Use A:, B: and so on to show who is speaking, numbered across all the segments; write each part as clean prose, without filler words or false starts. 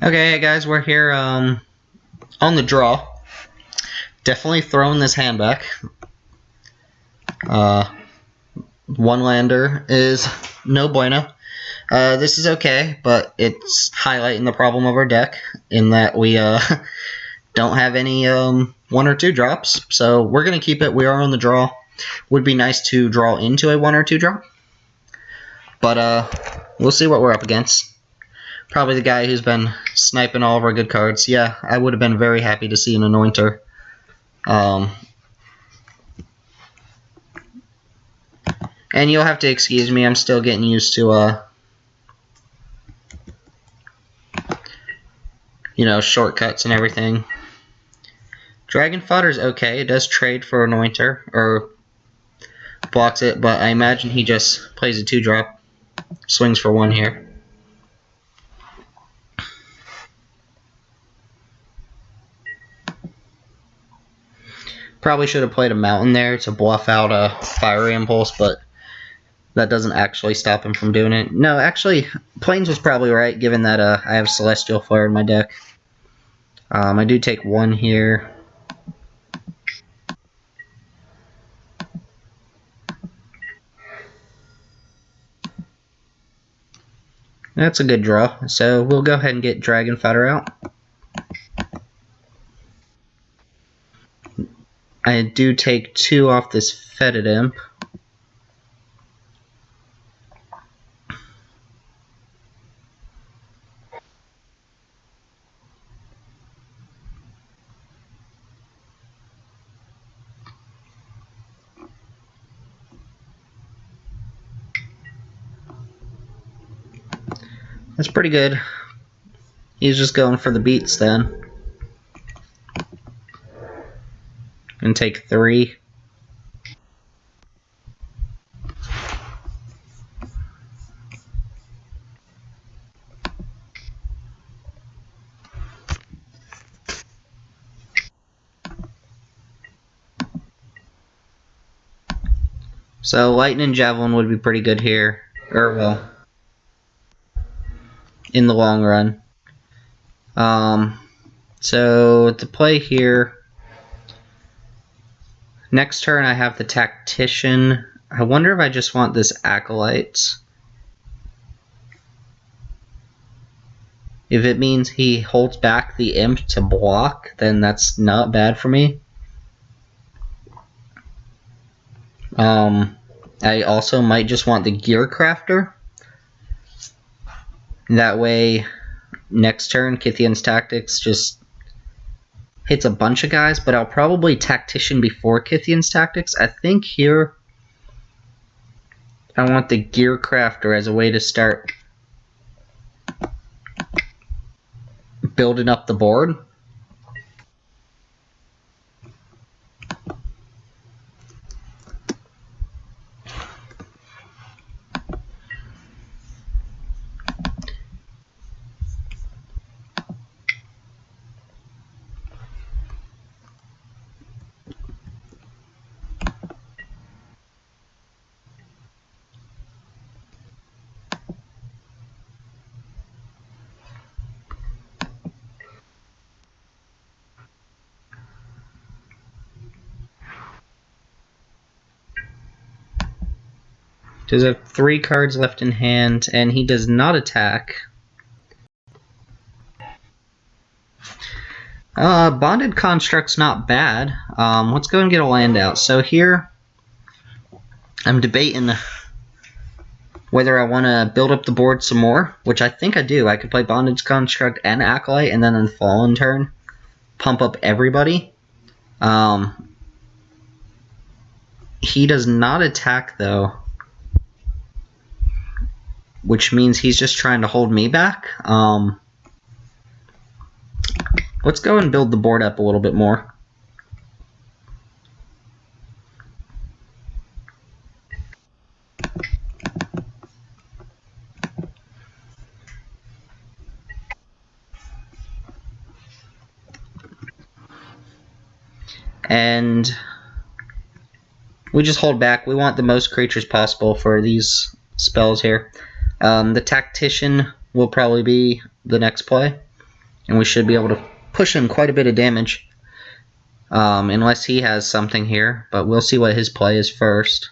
A: Okay, hey guys, we're here on the draw. Definitely throwing this hand back. One lander is no bueno. This is okay, but it's highlighting the problem of our deck in that we don't have any 1 or 2 drops. So we're going to keep it. We are on the draw. Would be nice to draw into a 1 or 2 drop. But we'll see what we're up against. Probably the guy who's been sniping all of our good cards. Yeah, I would have been very happy to see an Anointer. And you'll have to excuse me, I'm still getting used to, shortcuts and everything. Dragon Fodder's okay. It does trade for Anointer, or blocks it, but I imagine he just plays a 2-drop. Swings for 1 here. Probably should have played a Mountain there to bluff out a Fiery Impulse, but that doesn't actually stop him from doing it. No, actually, Plains was probably right, given that I have Celestial Flare in my deck. I do take 1 here. That's a good draw, so we'll go ahead and get Dragon Fodder out. I do take 2 off this Fetid Imp. That's pretty good. He's just going for the beats then. And take 3. So Lightning Javelin would be pretty good here. Or, well, in the long run. So to play here, next turn I have the Tactician. I wonder if I just want this Acolyte. If it means he holds back the Imp to block, then that's not bad for me. I also might just want the Gear Crafter. That way, next turn, Kythian's Tactics just hits a bunch of guys, but I'll probably Tactician before Kythian's Tactics. I think here I want the Gear Crafter as a way to start building up the board. Does have 3 cards left in hand, and he does not attack. Bonded Construct's not bad. Let's go and get a land out. So here, I'm debating whether I want to build up the board some more, which I think I do. I could play Bondage Construct and Acolyte, and then on the Fallen turn, pump up everybody. He does not attack, though, which means he's just trying to hold me back. Let's go and build the board up a little bit more. And we just hold back. We want the most creatures possible for these spells here. The Tactician will probably be the next play. and we should be able to push him quite a bit of damage. Unless he has something here, but we'll see what his play is first.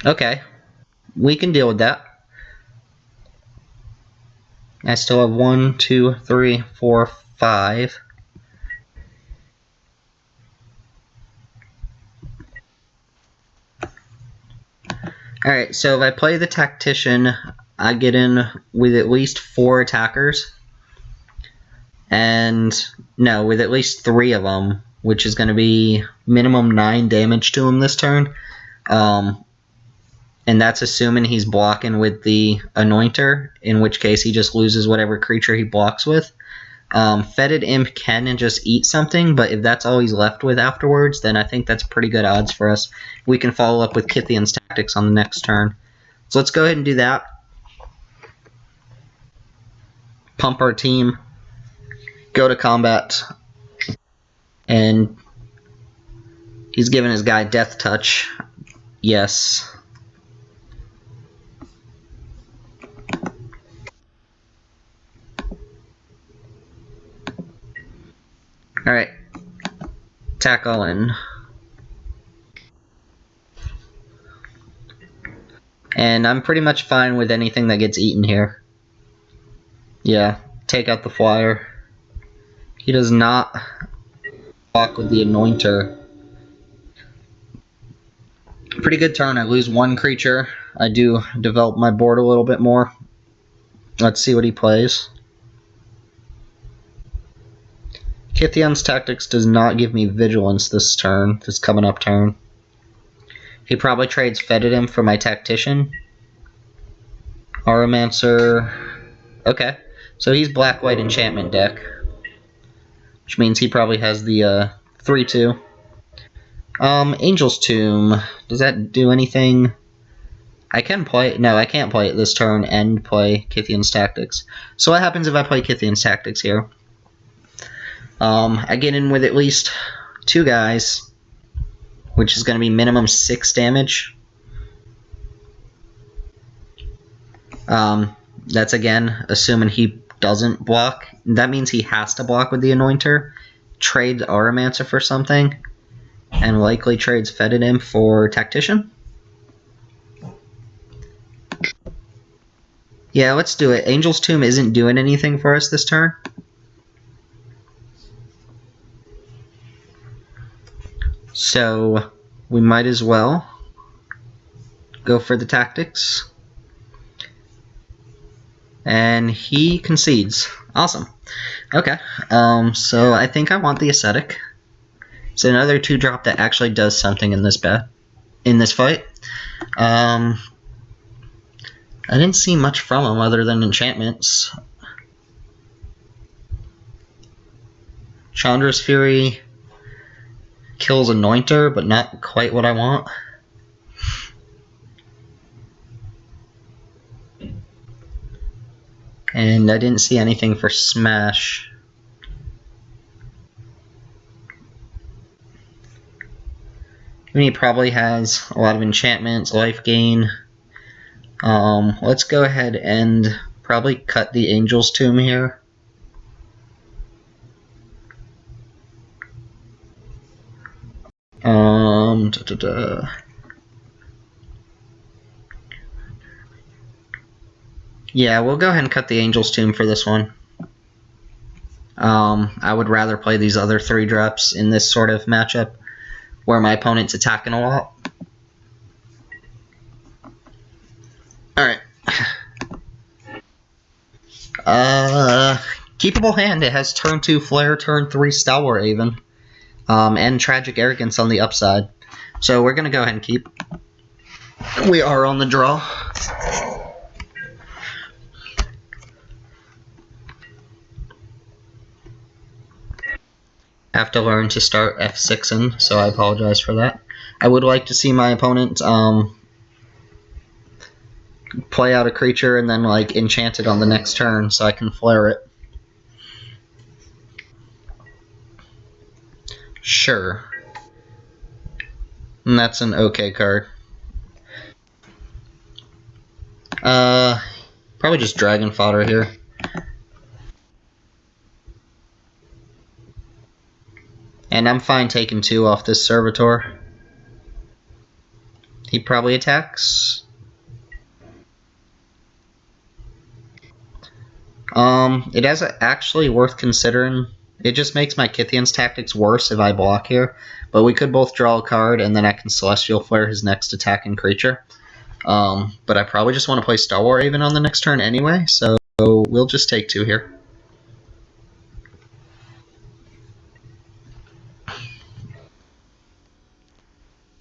A: Okay, we can deal with that. I still have 1, 2, 3, 4, 5. Alright, so if I play the Tactician, I get in with at least 4 attackers. And, no, with at least 3 of them, which is going to be minimum 9 damage to him this turn. And that's assuming he's blocking with the Anointer, in which case he just loses whatever creature he blocks with. Fetid Imp can just eat something, but if that's all he's left with afterwards, then I think that's pretty good odds for us. We can follow up with Kithian's Tactics on the next turn. So let's go ahead and do that. Pump our team. Go to combat. And he's giving his guy Death Touch. Yes. Alright. Tackle in. And I'm pretty much fine with anything that gets eaten here. Yeah, take out the flyer. He does not block with the Anointer. Pretty good turn. I lose 1 creature. I do develop my board a little bit more. Let's see what he plays. Kithian's Tactics does not give me Vigilance this turn, this coming up turn. He probably trades Fetid Imp for my Tactician. Aromancer. Okay, so he's black-white enchantment deck, which means he probably has the 3-2. Angel's Tomb. Does that do anything? I can play it. No, I can't play it this turn and play Kithian's Tactics. So what happens if I play Kithian's Tactics here? I get in with at least 2 guys, which is going to be minimum 6 damage. That's again assuming he doesn't block. That means he has to block with the Anointer, trade Aromancer for something, and likely trades Fetid Imp for Tactician. Yeah, let's do it. Angel's Tomb isn't doing anything for us this turn. So we might as well go for the Tactics. And he concedes. Awesome. Okay. So I think I want the Ascetic. It's another 2-drop that actually does something in this fight. I didn't see much from him other than enchantments. Chandra's Fury kills Anointer, but not quite what I want. And I didn't see anything for Smash. I mean, he probably has a lot of enchantments, life gain. Let's go ahead and probably cut the Angel's Tomb here. Yeah, we'll go ahead and cut the Angel's Tomb for this one. I would rather play these other 3-drops in this sort of matchup where my opponent's attacking a lot. Alright. Keepable hand. It has turn 2 Flare, turn 3 Stalwart Haven, and Tragic Arrogance on the upside. So we're going to go ahead and keep. We are on the draw. Have to learn to start F6ing, so I apologize for that. I would like to see my opponent play out a creature and then like enchant it on the next turn so I can flare it. Sure. And that's an okay card. Probably Probably just dragon fodder here. And I'm fine taking 2 off this servitor. He probably attacks. It is actually worth considering. It just makes my Kythian's tactics worse if I block here. But we could both draw a card, and then I can Celestial Flare his next attacking creature. But I probably just want to play Star War Raven on the next turn anyway, so we'll just take 2 here.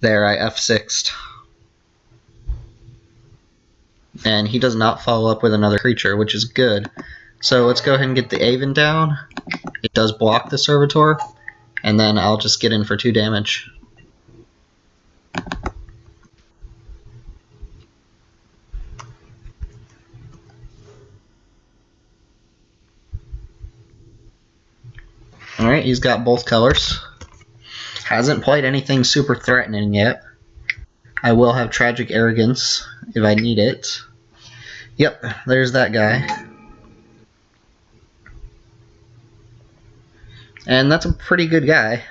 A: There, I F6'd. And he does not follow up with another creature, which is good. So let's go ahead and get the Aven down. It does block the Servitor, and then I'll just get in for 2 damage. Alright, he's got both colors. Hasn't played anything super threatening yet. I will have Tragic Arrogance if I need it. Yep, there's that guy. And that's a pretty good guy.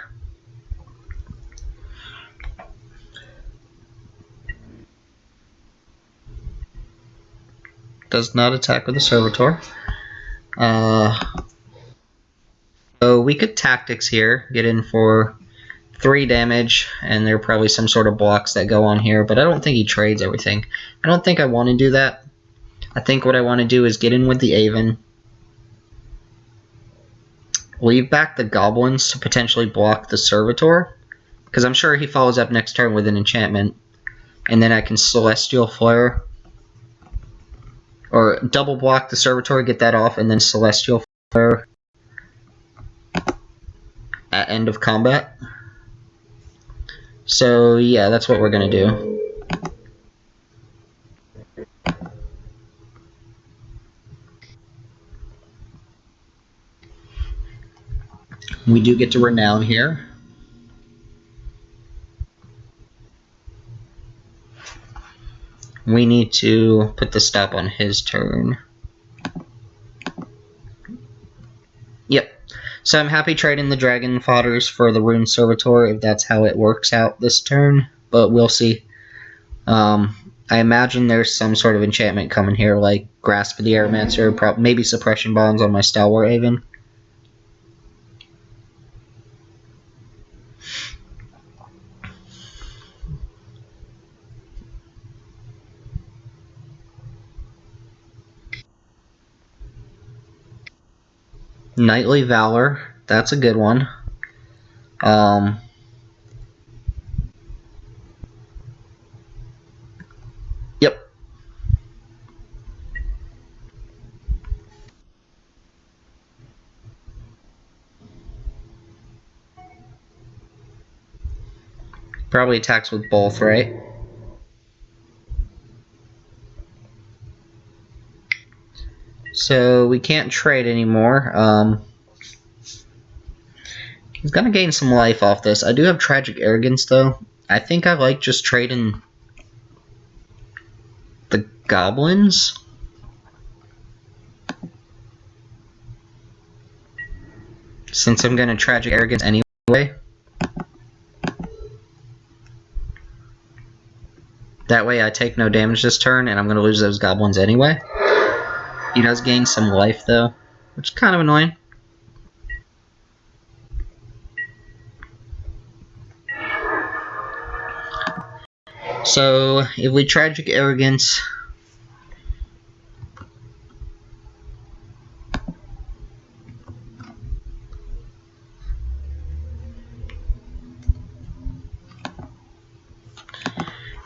A: Does not attack with a Servitor. So we could Tactics here, get in for 3 damage, and there are probably some sort of blocks that go on here, but I don't think he trades everything. I don't think I want to do that. I think what I want to do is get in with the Aven, leave back the Goblins to potentially block the Servitor, because I'm sure he follows up next turn with an enchantment, and then I can Celestial Flare, or double block the Servitor, get that off, and then Celestial Flare at end of combat. So yeah, that's what we're going to do. We do get to Renown here. We need to put the stop on his turn. Yep. So I'm happy trading the Dragon Fodders for the Rune Servitor if that's how it works out this turn, but we'll see. I imagine there's some sort of enchantment coming here, like Grasp of the Aeromancer, maybe Suppression Bonds on my Stalwart Aven. Knightly Valor, that's a good one. Yep. Probably attacks with both, right? So we can't trade anymore. He's gonna gain some life off this. I do have Tragic Arrogance though. I think I like just trading the Goblins. Since I'm gonna Tragic Arrogance anyway. That way I take no damage this turn and I'm gonna lose those Goblins anyway. He does gain some life though, which is kind of annoying. So, if we Tragic Arrogance,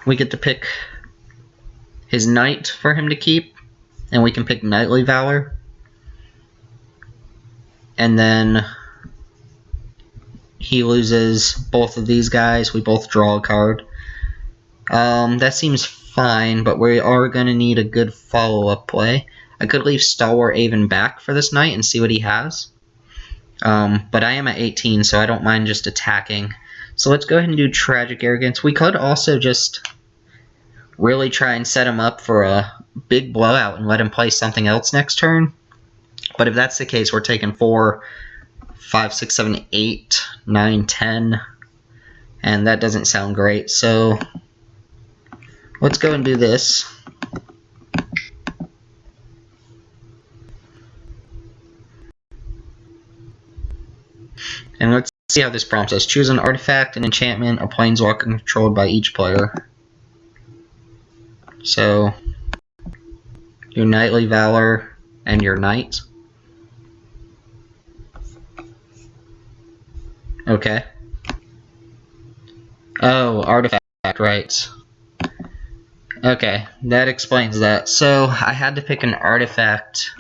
A: we get to pick his Knight for him to keep, and we can pick Knightly Valor. And then he loses both of these guys, we both draw a card. That seems fine, but we are going to need a good follow-up play. I could leave Stalwart Aven back for this night and see what he has. But I am at 18, so I don't mind just attacking. So let's go ahead and do Tragic Arrogance. We could also just really try and set him up for a big blowout and let him play something else next turn. But if that's the case, we're taking 4, 5, 6, 7, 8, 9, 10, and that doesn't sound great. So let's go and do this. And let's see how this prompts us. Choose an artifact, an enchantment, a planeswalker controlled by each player. So your Knightly Valor and your Knight. Okay. Oh, artifact, right. Okay, that explains that. So I had to pick an artifact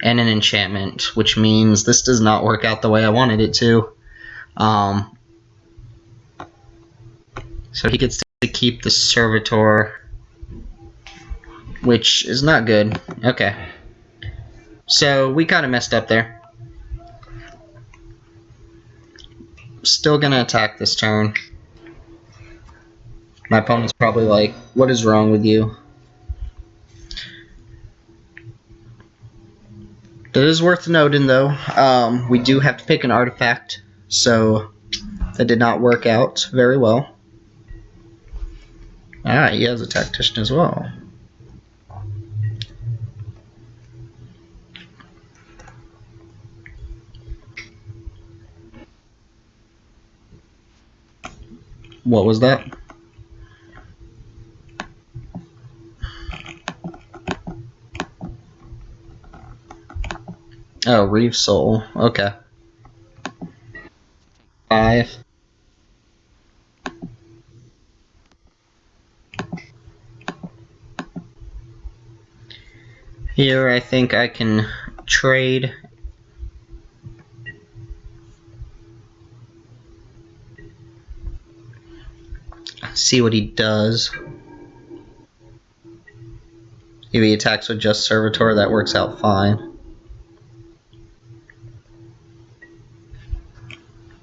A: and an enchantment, which means this does not work out the way I wanted it to. So he gets to keep the Servitor, which is not good. Okay. So we kind of messed up there. Still gonna attack this turn. My opponent's probably like, what is wrong with you? It is worth noting, though, we do have to pick an artifact, so that did not work out very well. Alright, he has a tactician as well. What was that? Oh, Reeve Soul. Okay. 5. Here, I think I can trade. See what he does. If he attacks with just Servitor, that works out fine.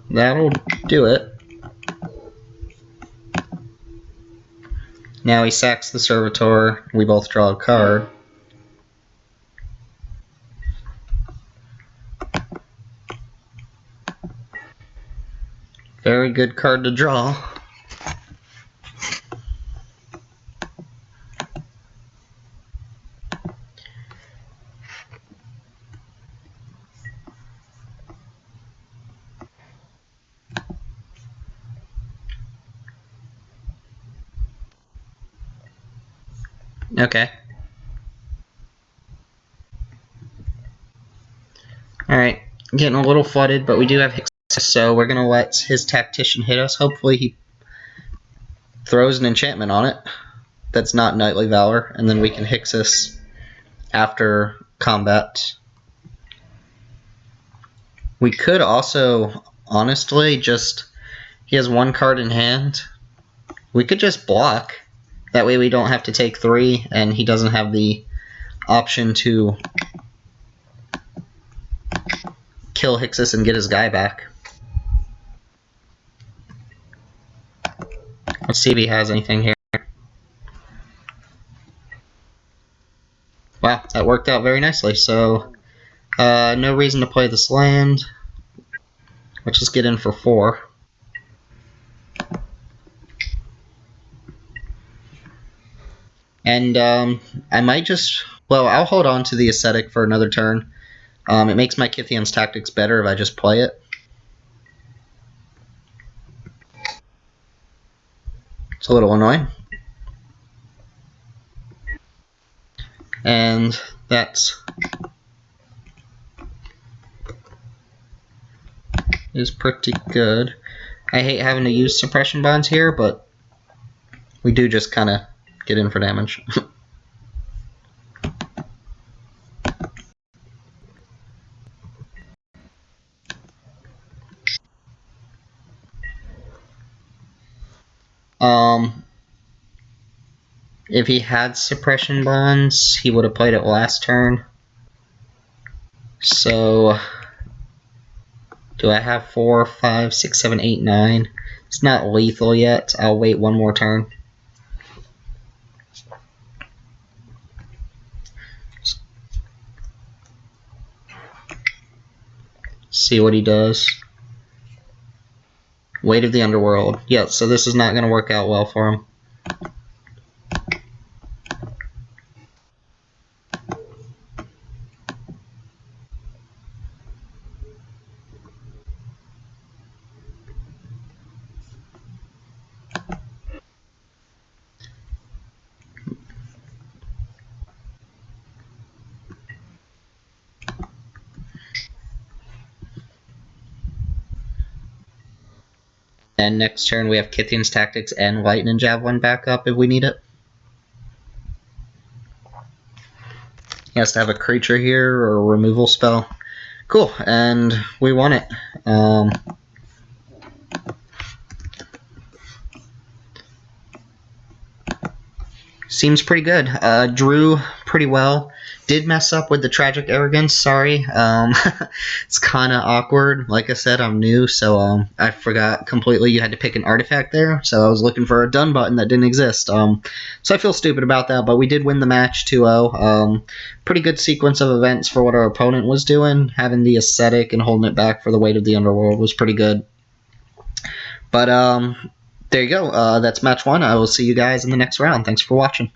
A: That'll do it. Now he sacks the Servitor. We both draw a card. Very good card to draw. Okay. Alright, getting a little flooded, but we do have Hicks, so we're going to let his tactician hit us. Hopefully he throws an enchantment on it that's not Knightly Valor, and then we can Hixus after combat. We could also, honestly, he has one card in hand. We could just block. That way we don't have to take 3, and he doesn't have the option to kill Hixus and get his guy back. Let's see if he has anything here. Wow, that worked out very nicely. So, no reason to play this land. Let's just get in for 4. And I might just... Well, I'll hold on to the Ascetic for another turn. It makes my Kythian's Tactics better if I just play it. It's a little annoying. And that is pretty good. I hate having to use suppression bonds here, but we do just kind of get in for damage. If he had suppression bonds, he would have played it last turn. So, do I have 4, 5, 6, 7, 8, 9? It's not lethal yet. I'll wait one more turn. See what he does. Weight of the Underworld. Yeah, so this is not going to work out well for him. And next turn we have Kithian's Tactics and Lightning Javelin back up if we need it. He has to have a creature here or a removal spell. Cool, and we won it. Seems pretty good. Drew pretty well. Did mess up with the Tragic Arrogance, sorry. It's kind of awkward. Like I said, I'm new, so I forgot completely you had to pick an artifact there. So I was looking for a done button that didn't exist. So I feel stupid about that, but we did win the match 2-0. Pretty good sequence of events for what our opponent was doing. Having the Ascetic and holding it back for the Weight of the Underworld was pretty good. But there you go. That's match 1. I will see you guys in the next round. Thanks for watching.